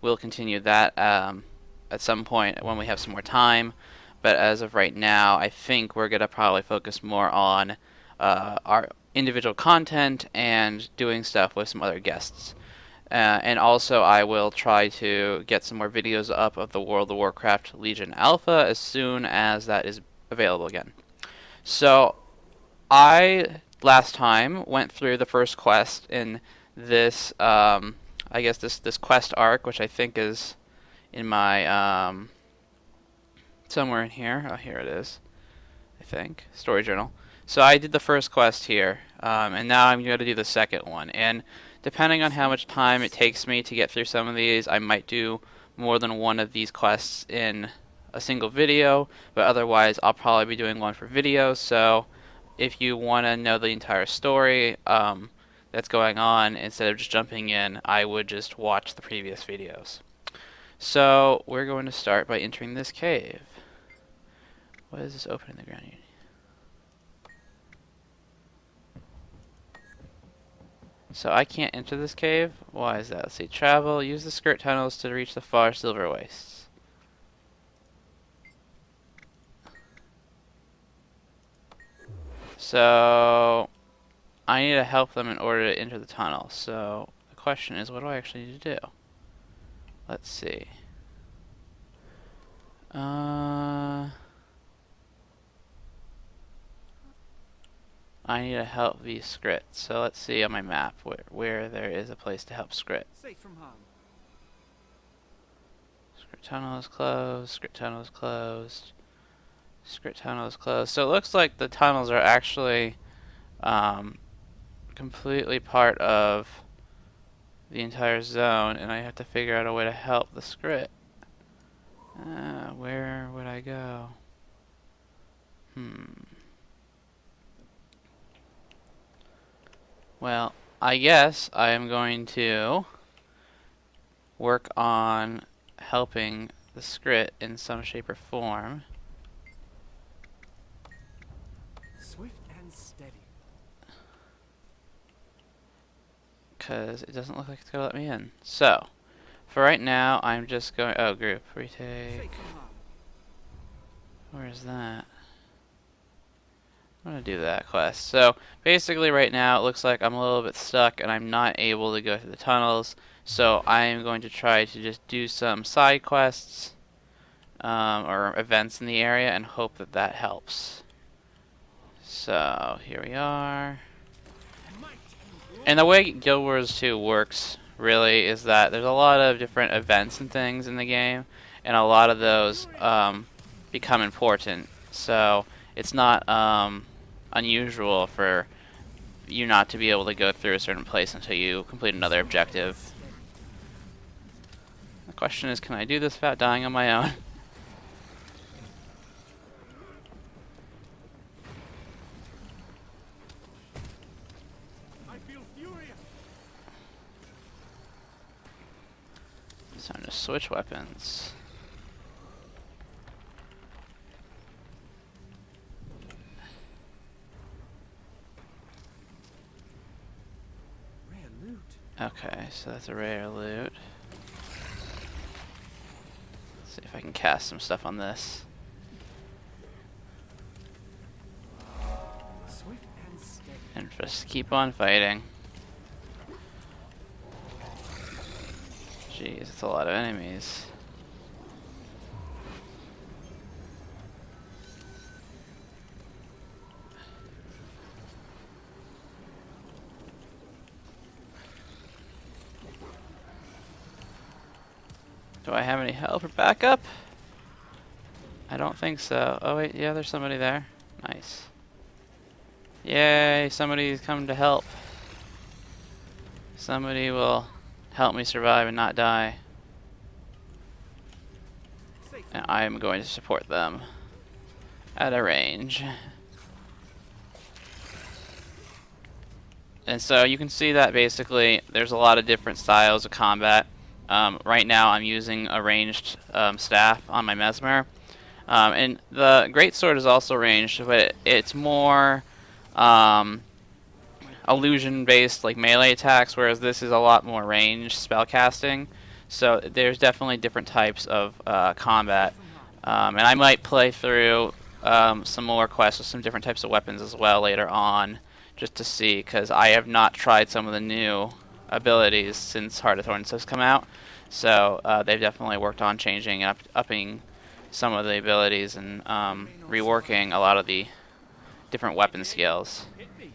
we'll continue that at some point when we have some more time. But as of right now, I think we're going to probably focus more on our individual content and doing stuff with some other guests. And also, I will try to get some more videos up of the World of Warcraft Legion Alpha as soon as that is available again. So, I last time went through the first quest in this, I guess this quest arc, which I think is in my somewhere in here. Oh, here it is. I think story journal. So I did the first quest here, and now I'm going to do the second one. And depending on how much time it takes me to get through some of these, I might do more than one of these quests in a single video, but otherwise I'll probably be doing one for video. So if you want to know the entire story that's going on, instead of just jumping in, I would just watch the previous videos. So we're going to start by entering this cave. What is this open in the ground? So I can't enter this cave? Why is that? Let's see. Travel. Use the skirt tunnels to reach the far silver wastes. So I need to help them in order to enter the tunnel. So the question is, what do I actually need to do? Let's see. I need to help these scrits. So let's see on my map where there is a place to help Skrit. Safe from harm. Skrit tunnel is closed. Skrit tunnel is closed. Skrit tunnel is closed. So it looks like the tunnels are actually completely part of the entire zone, and I have to figure out a way to help the Skrit. Where would I go? Well, I guess I am going to work on helping the Skrit in some shape or form. Swift and steady. Because it doesn't look like it's going to let me in. So, for right now, I'm just going... Oh, group. Retake. Where's that? I'm going to do that quest. So, basically right now, it looks like I'm a little bit stuck and I'm not able to go through the tunnels. So, I am going to try to just do some side quests or events in the area and hope that that helps. So, here we are. And the way Guild Wars 2 works, really, is that there's a lot of different events and things in the game, and a lot of those become important. So it's not unusual for you not to be able to go through a certain place until you complete another objective. The question is, can I do this without dying on my own? It's time to switch weapons. Rare loot. Okay, so that's a rare loot. Let's see if I can cast some stuff on this. Swift and steady. And just keep on fighting. Jeez, it's a lot of enemies. Do I have any help or backup? I don't think so. Oh wait, yeah, there's somebody there. Nice. Yay, somebody's come to help. Somebody will help me survive and not die. And I am going to support them at a range. And so you can see that basically there's a lot of different styles of combat. Right now I'm using a ranged staff on my Mesmer. And the Greatsword is also ranged, but it's more illusion based, like melee attacks, whereas this is a lot more ranged spellcasting. So there's definitely different types of Safe combat, from harm. and I might play through some more quests with some different types of weapons as well later on, just to see, because I have not tried some of the new abilities since Heart of Thorns has come out. So they've definitely worked on changing and upping some of the abilities and You may not reworking survive. a lot of the different Hey weapon kid, skills. hit me.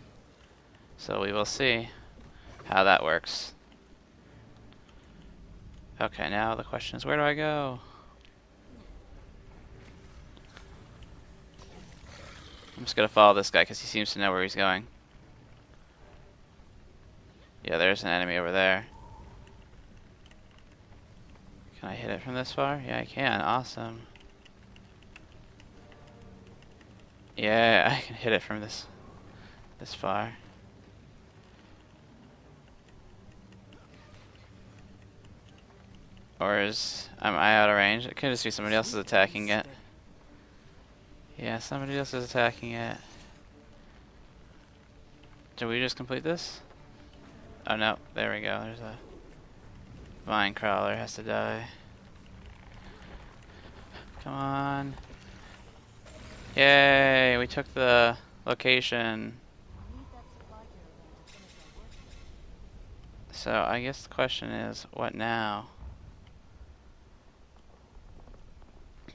So we will see how that works. Okay, now the question is, where do I go? I'm just gonna follow this guy because he seems to know where he's going. Yeah, there's an enemy over there. Can I hit it from this far? Yeah, I can. Awesome. Yeah, I can hit it from this far. Or am I out of range? It could just be somebody else is Swift and attacking it. steady. Yeah, somebody else is attacking it. Did we just complete this? Oh no, there we go. There's a vine crawler has to die. Come on. Yay, we took the location. So I guess the question is, what now?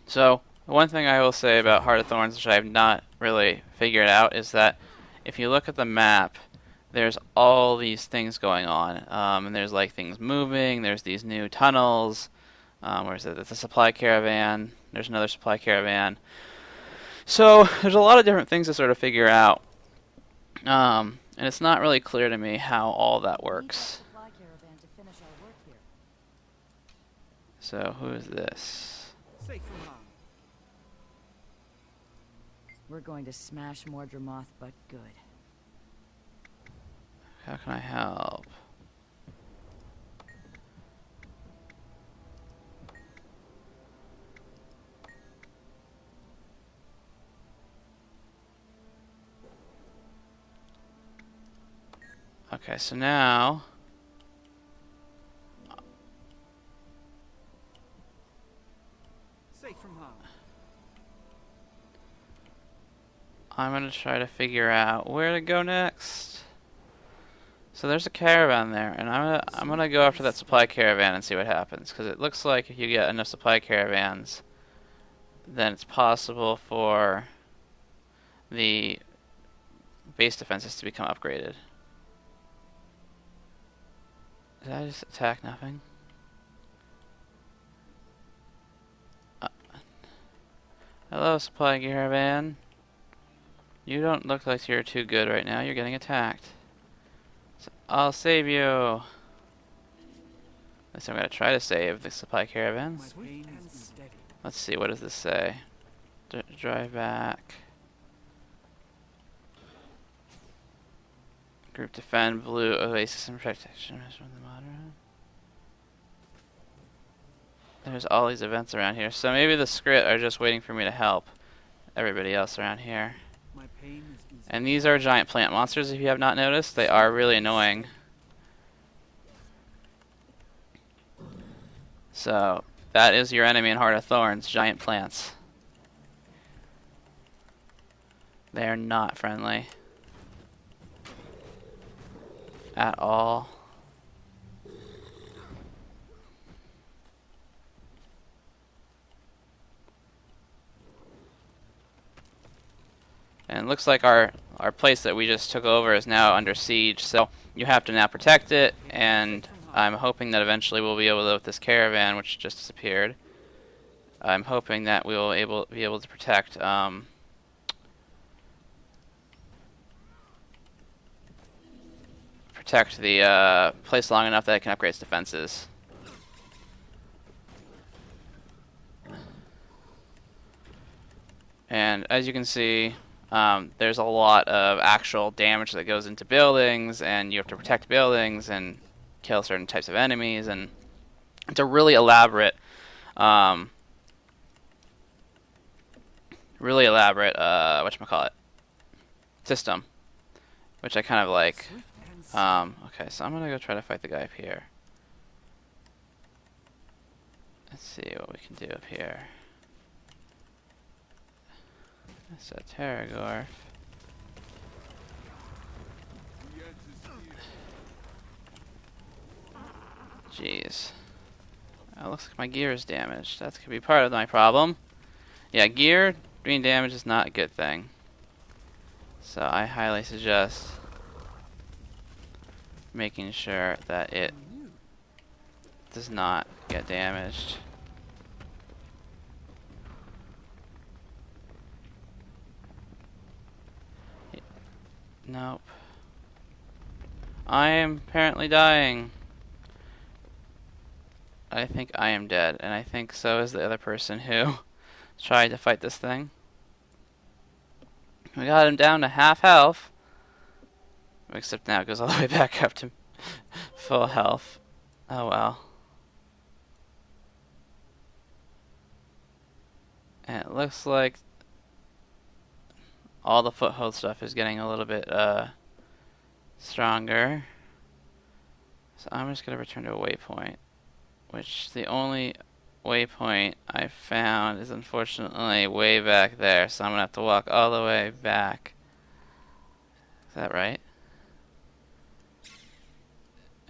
So, one thing I will say about Heart of Thorns, which I have not really figured out, is that if you look at the map, there's all these things going on. And there's like things moving, there's these new tunnels, where is it? It's a supply caravan, there's another supply caravan. So, there's a lot of different things to sort of figure out. And it's not really clear to me how all that works. So, who is this? Safe from harm. We're going to smash Mordramoth, but good. How can I help? Okay, so now Safe from harm. I'm gonna try to figure out where to go next. So there's a caravan there, and I'm gonna go after that supply caravan and see what happens, because it looks like if you get enough supply caravans, then it's possible for the base defenses to become upgraded. Did I just attack nothing? Uh, Hello, supply caravan. You don't look like you're too good right now. You're getting attacked. So I'll save you. At least I'm gonna try to save the supply caravans. Swift and steady. Let's see, what does this say? Drive back. Group defend, blue oasis and protection from the modern. There's all these events around here. So maybe the script are just waiting for me to help everybody else around here. My pain is easy. And these are giant plant monsters, if you have not noticed. They are really annoying. So, that is your enemy in Heart of Thorns, giant plants. They are not friendly. At all. And it looks like our place that we just took over is now under siege, so you have to now protect it, and I'm hoping that eventually we'll be able to, with this caravan, which just disappeared, I'm hoping that we will be able to protect the place long enough that it can upgrade its defenses. And as you can see, there's a lot of actual damage that goes into buildings, and you have to protect buildings and kill certain types of enemies, and it's a really elaborate, whatchamacallit, system, which I kind of like. Swift and steady. Okay, so I'm gonna go try to fight the guy up here. Let's see what we can do up here. That's a Terragorf. Jeez. Oh, looks like my gear is damaged. That could be part of my problem. Yeah, gear being damaged is not a good thing. So I highly suggest making sure that it does not get damaged. Nope. I am apparently dying. I think I am dead, and I think so is the other person who tried to fight this thing. We got him down to half health. Except now it goes all the way back up to full health. Oh well. And it looks like all the foothold stuff is getting a little bit stronger. So I'm just gonna return to a waypoint, which the only waypoint I found is unfortunately way back there, so I'm gonna have to walk all the way back. Is that right?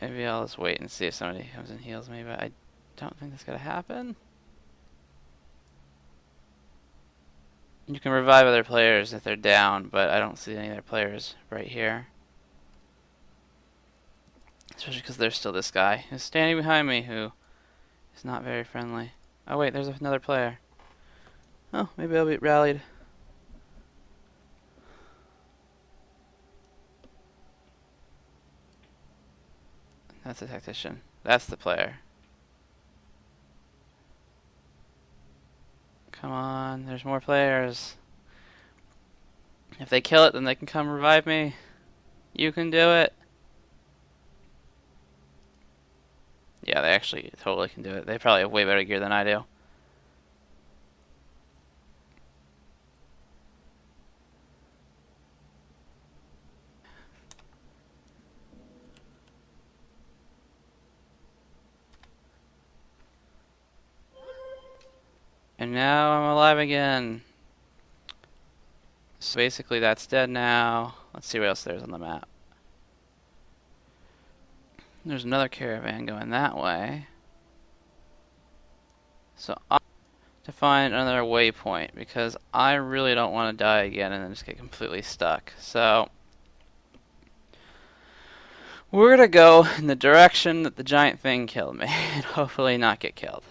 Maybe I'll just wait and see if somebody comes and heals me, but I don't think that's gonna happen. You can revive other players if they're down, but I don't see any other players right here. Especially because there's still this guy who's standing behind me who is not very friendly. Oh wait, there's another player. Oh, maybe I'll be rallied. That's the tactician. That's the player. Come on, there's more players. If they kill it, then they can come revive me. You can do it. Yeah, they actually totally can do it. They probably have way better gear than I do. And now I'm alive again. So basically that's dead now. Let's see what else there's on the map. There's another caravan going that way. So I have to find another waypoint because I really don't want to die again and then just get completely stuck. So we're gonna go in the direction that the giant thing killed me and hopefully not get killed.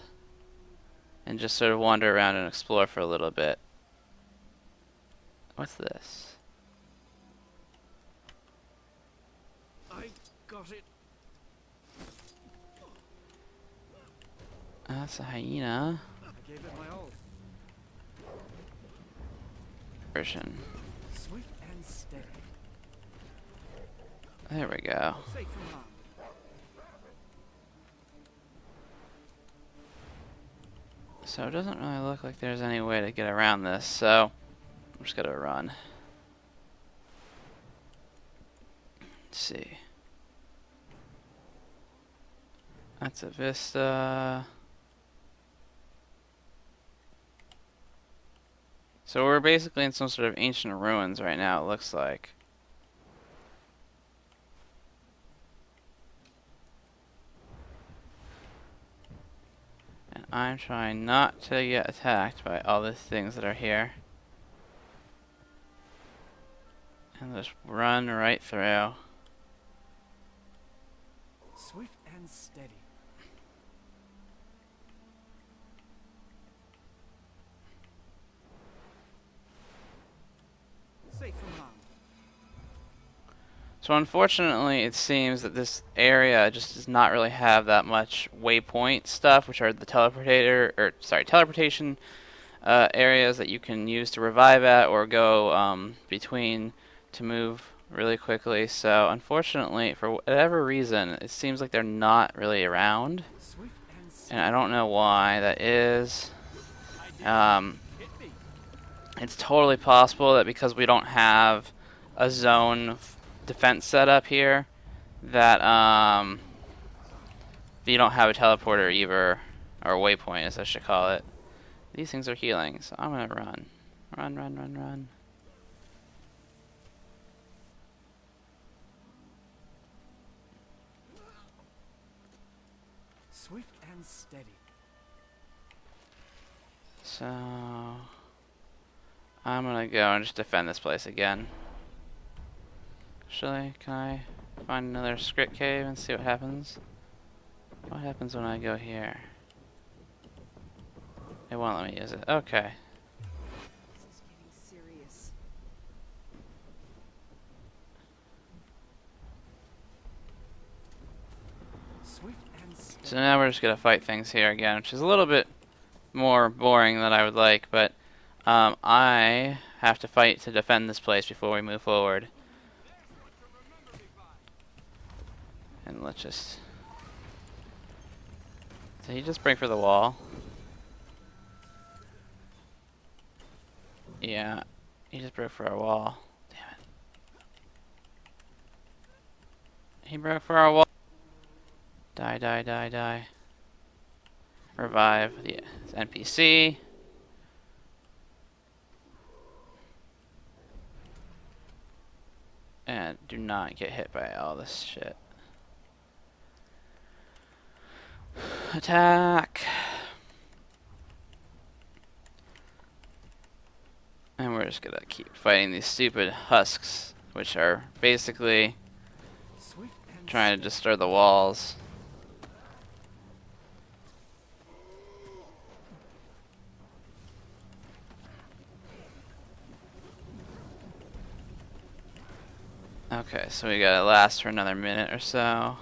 And just sort of wander around and explore for a little bit. What's this? I got it. That's a hyena I gave it my all. version. Swift and steady. There we go. Safe from harm. So it doesn't really look like there's any way to get around this, so I'm just gonna run. Let's see. That's a vista. So we're basically in some sort of ancient ruins right now, it looks like. And I'm trying not to get attacked by all these things that are here. And just run right through. Swift and steady. Safe from harm. So unfortunately, it seems that this area just does not really have that much waypoint stuff, which are the teleportation areas that you can use to revive at or go between to move really quickly. So unfortunately, for whatever reason, it seems like they're not really around, Swift and and I don't know why that is. Um, hit me. it's totally possible that because we don't have a zone defense set up here, that you don't have a teleporter either. or waypoint as I should call it. These things are healing, so I'm gonna run. Run, run, run, run. Swift and steady. So I'm gonna go and just defend this place again. Actually, can I find another script cave and see what happens? What happens when I go here? It won't let me use it. Okay. This is getting serious. Swift and steady. So now we're just gonna fight things here again, which is a little bit more boring than I would like, but I have to fight to defend this place before we move forward. And let's just... Did he just break for the wall? Yeah, he just broke for our wall. Damn it. He broke for our wall. Die, die, die, die. Revive the NPC. And do not get hit by all this shit. Attack! And we're just gonna keep fighting these stupid husks, which are basically Swift and trying to steady. destroy the walls. Okay, so we gotta last for another minute or so.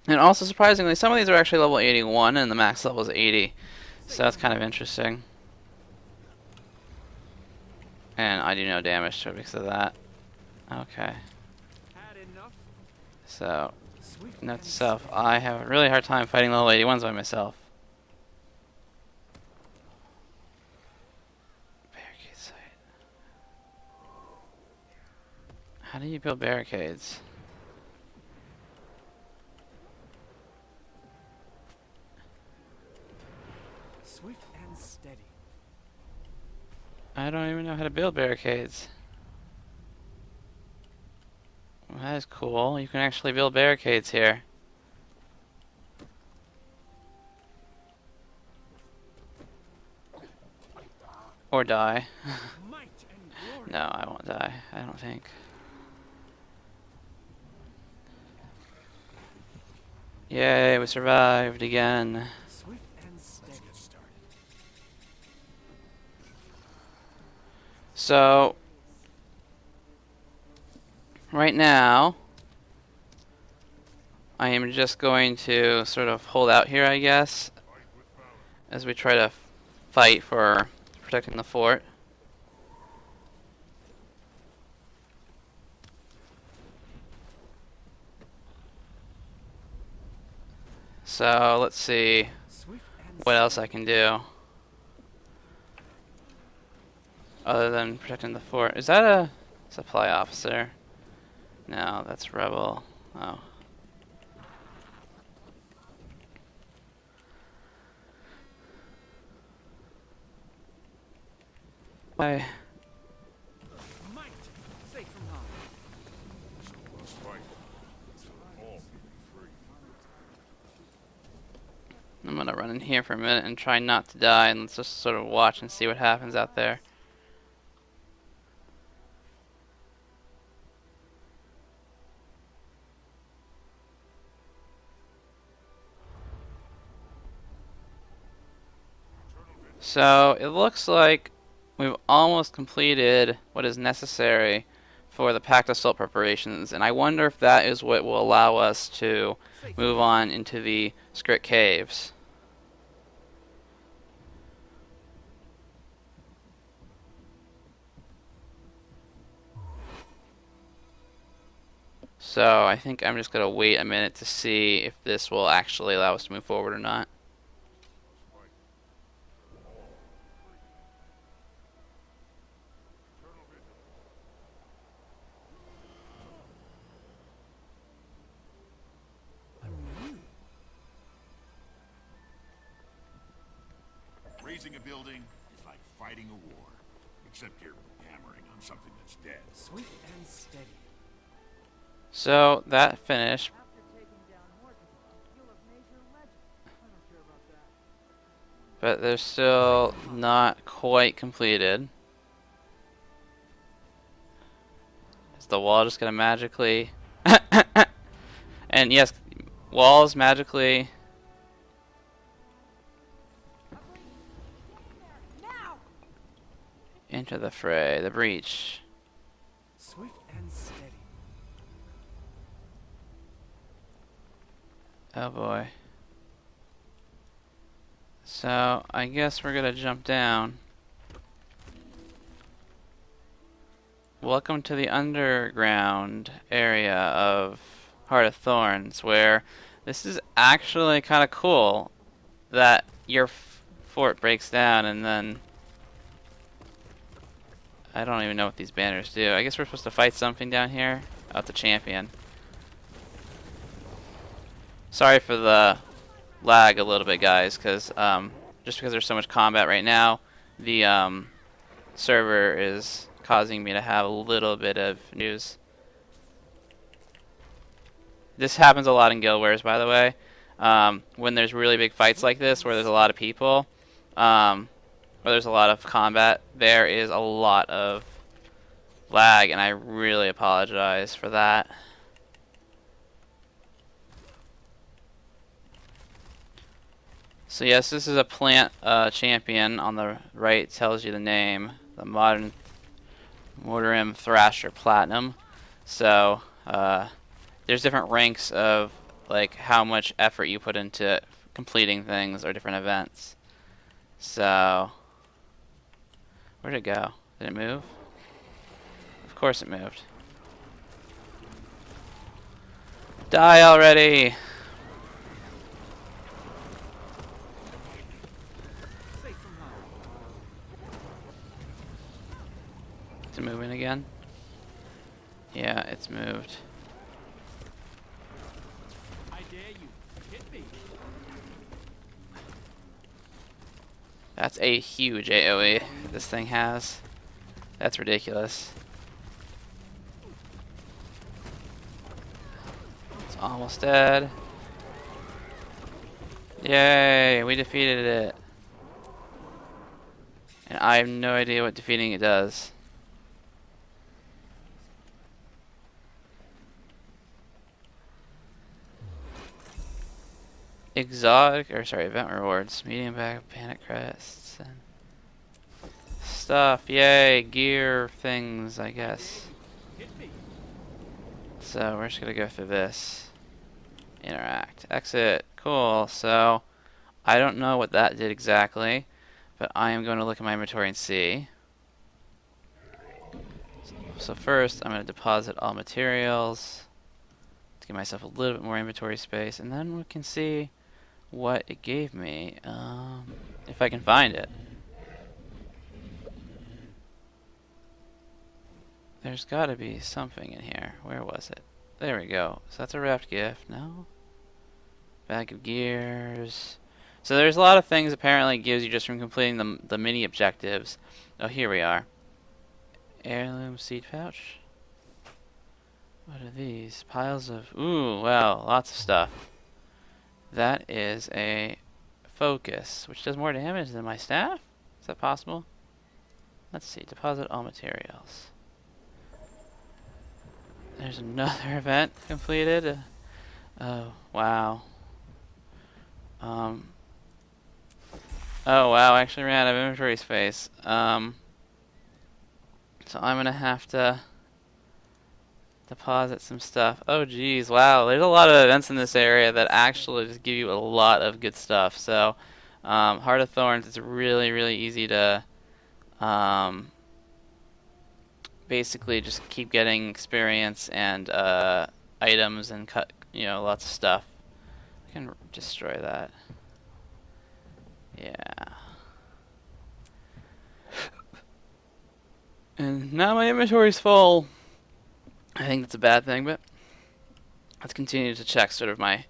And also, surprisingly, some of these are actually level 81 and the max level is 80. So that's kind of interesting. And I do no damage to it because of that. Okay. Had enough. So, Swift note and to self, steady. I have a really hard time fighting level 81s by myself. Barricade site. How do you build barricades? Swift and steady. I don't even know how to build barricades. Well, that is cool. You can actually build barricades here. Or die. Might and glory. No, I won't die. I don't think. Yay, we survived again. Swift and steady. So, right now, I am just going to sort of hold out here, I guess, as we try to fight for protecting the fort. So, let's see Swift and what else I steady. can do other than protecting the fort. Is that a supply officer? No, that's rebel. Oh. Why? Might. Safe from harm. I'm gonna run in here for a minute and try not to die, and let's just sort of watch and see what happens out there. So it looks like we've almost completed what is necessary for the Pact Assault preparations, and I wonder if that is what will allow us to Safe from move harm. on into the Skrit Caves. So I think I'm just gonna wait a minute to see if this will actually allow us to move forward or not. building is like fighting a war. Except you're hammering on something that's dead. Swift and steady. So that finished. After taking down Morgan, you'll have made your legend. I don't care about that. But they're still not quite completed. Is the wall just gonna magically... And yes, walls magically... Now! Into the fray, the breach. Swift and steady. Oh boy. So, I guess we're gonna jump down. Welcome to the underground area of Heart of Thorns, where this is actually kind of cool that your fort breaks down and then... I don't even know what these banners do. I guess we're supposed to fight something down here. Oh, it's a champion. Sorry for the lag a little bit, guys, because just because there's so much combat right now, the server is causing me to have a little bit of news. This happens a lot in Guild Wars, by the way. When there's really big fights like this, where there's a lot of people, where there's a lot of combat, there is a lot of lag, and I really apologize for that. So yes, this is a plant champion. On the right tells you the name, the modern Mortarim Thrasher Platinum. So there's different ranks of like how much effort you put into completing things or different events. So where'd it go? Did it move? Of course it moved. Die already! Safe from harm. Is it moving again? Yeah, it's moved. I dare you. Hit me. That's a huge AoE this thing has. That's ridiculous. It's almost dead. Yay, we defeated it. And I have no idea what defeating it does. Exotic, or sorry, event rewards. Medium bag, panic crests, and stuff. Yay, gear things, I guess. Hit me. So we're just gonna go through this. Interact. Exit. Cool. So I don't know what that did exactly, but I am going to look at my inventory and see. So first, I'm going to deposit all materials to give myself a little bit more inventory space, and then we can see what it gave me, if I can find it. There's got to be something in here. Where was it? There we go. So that's a wrapped gift. No? Bag of gears. So there's a lot of things apparently it gives you just from completing the mini objectives. Oh, here we are. Heirloom seed pouch. What are these? Piles of... Ooh, wow, lots of stuff. That is a focus, which does more damage than my staff? Is that possible? Let's see. Deposit all materials. There's another event completed. Oh, wow. Oh, wow, I actually ran out of inventory space. So I'm gonna have to deposit some stuff. Oh, geez, wow. There's a lot of events in this area that actually just give you a lot of good stuff. So, Heart of Thorns, it's really, really easy to basically just keep getting experience and items and cut, lots of stuff. I can destroy that. Yeah. And now my inventory's full. I think that's a bad thing, but let's continue to check sort of my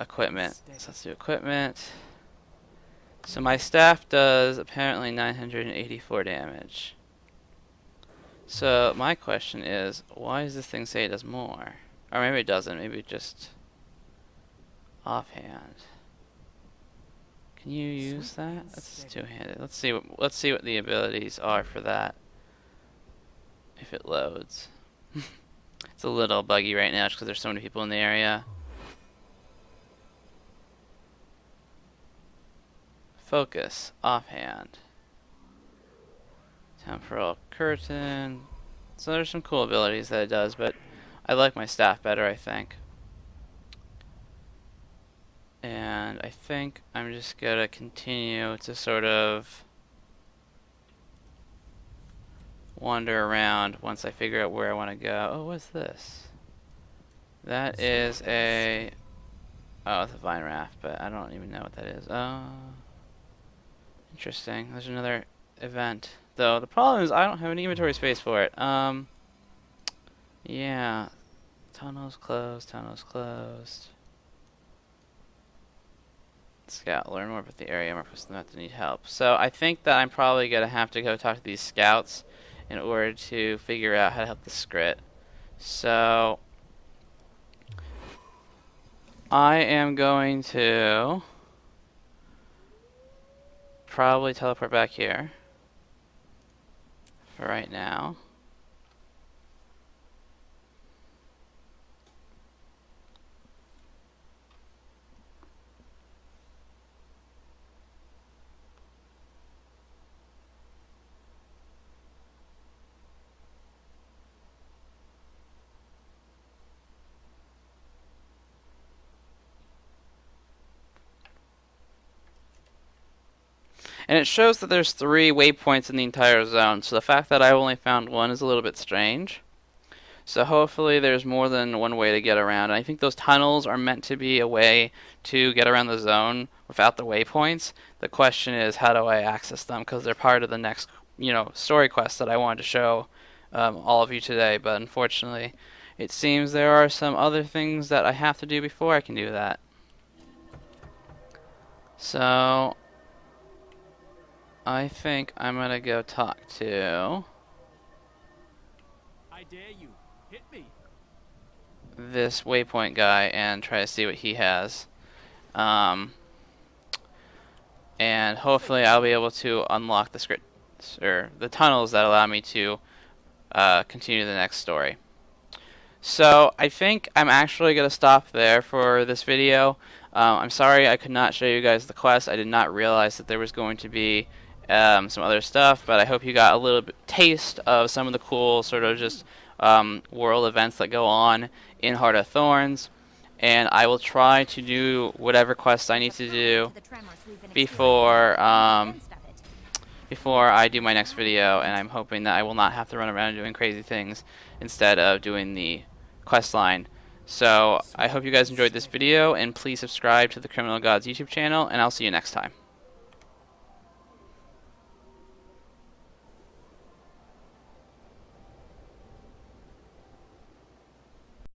equipment. So let's do equipment. So my staff does apparently 984 damage. So my question is, why does this thing say it does more? Or maybe it doesn't, maybe it just offhand. Can you use that? That's two-handed. Let's see what the abilities are for that. If it loads. It's a little buggy right now just because there's so many people in the area. Focus, offhand. Temporal curtain. So there's some cool abilities that it does, but I like my staff better, I think. And I think I'm just gonna continue to sort of wander around once I figure out where I want to go. Oh, what's this? That is a... Oh, it's a vine raft, but I don't even know what that is. Oh, interesting. There's another event. Though, the problem is I don't have any inventory space for it. Yeah. Tunnels closed, tunnels closed. Scout, learn more about the area, more person that need help. So I think that I'm probably gonna have to go talk to these scouts in order to figure out how to help the Scrit. So I am going to probably teleport back here for right now. And it shows that there's 3 waypoints in the entire zone, so the fact that I only found one is a little bit strange. So hopefully there's more than one way to get around. And I think those tunnels are meant to be a way to get around the zone without the waypoints. The question is, how do I access them? Because they're part of the next, story quest that I wanted to show all of you today. But unfortunately, it seems there are some other things that I have to do before I can do that. So I think I'm gonna go talk to I dare you. Hit me. this waypoint guy and try to see what he has. And hopefully I'll be able to unlock the scripts or the tunnels that allow me to continue the next story. So I think I'm actually going to stop there for this video. I'm sorry I could not show you guys the quest. I did not realize that there was going to be some other stuff, but I hope you got a little bit taste of some of the cool sort of just world events that go on in Heart of Thorns. And I will try to do whatever quests I need to do before before I do my next video, and I'm hoping that I will not have to run around doing crazy things instead of doing the quest line. So I hope you guys enjoyed this video, and please subscribe to the Criminal Gods YouTube channel, and I'll see you next time.